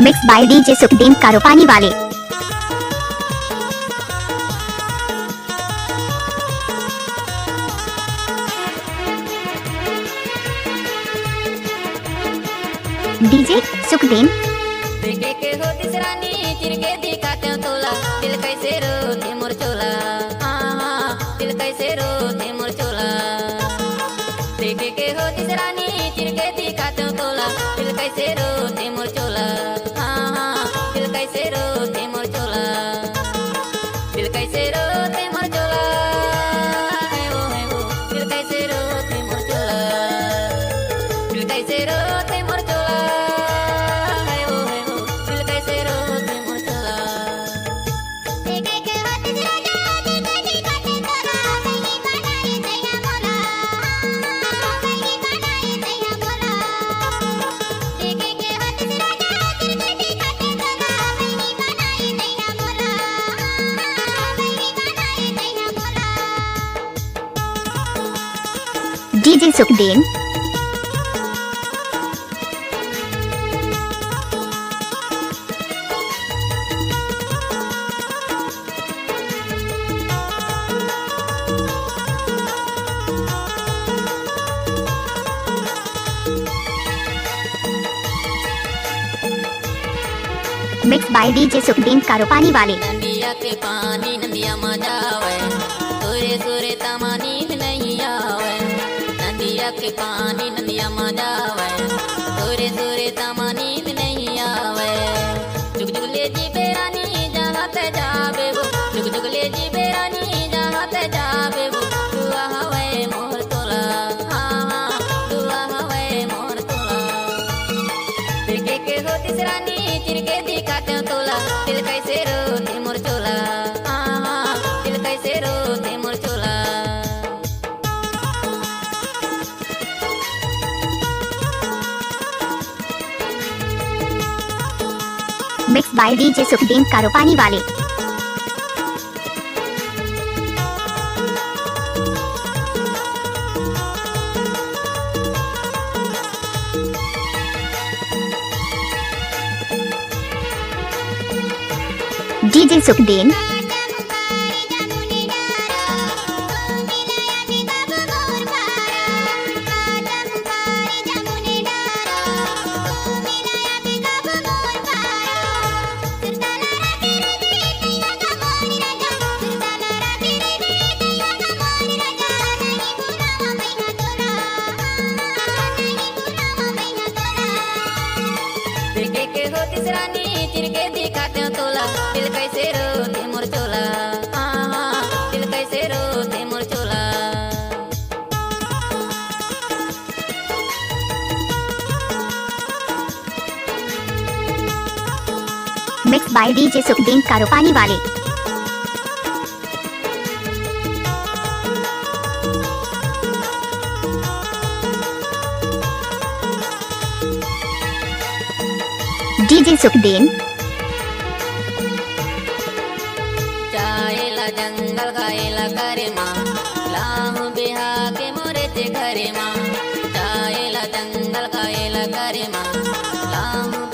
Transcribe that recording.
Mix by DJ Sukhdeen Karopani वाले। DJ Sukhdeen. देखे के हो तिसरानी चिरके दिखाते तोला, दिल कैसे रोते मोर चोला, दिल कैसे रोते मोर चोला। देखे के हो तिसरानी चिरके दिखाते तोला, दिल कैसे रोते मोर चोला, दिल कैसे रोते मोर चोला, दिल कैसे रोते मोर चोला, है वो दिल कैसे रोते मोर चोला, दिल कैसे रोते मोर चोला। DJ Sukhdeen. Mix by DJ Sukhdeen Karopani वाले। नदिया के पानी नदिया मजा आवे, सूरे सूरे तमा नींद नहीं आवे। नदिया के पानी नदिया मजा आवे, सूरे सूरे तमा नींद नहीं आवे। जुग जुग ले जी बेरानी जहाँ ते जावे वो, जुग जुग ले जी बेरानी जहाँ ते जावे वो। दुआ हवे मोर तोला, दुआ हवे मोर तोला। देखे के हो तिसरानी चिरके दिखाते तोला, दिल कैसे रोते मोर चोला, दिल कैसे रोते मोर चोला। Mix by DJ Sukhdeen Karopani वाले। डीजे सुखदीन। देखे के हो तिसरानी चिरके दिखाते तोला, दिल कैसे रोते मोर चोला, दिल कैसे रोते मोर चोला। Mix by DJ Sukhdeen Karopani वाले। डीजे सुखदीन। जाएला जंगल गाएला करे माँ, लाहू बिहा के मोरे ते घरे माँ। जाएला जंगल गाएला करे माँ, लाहू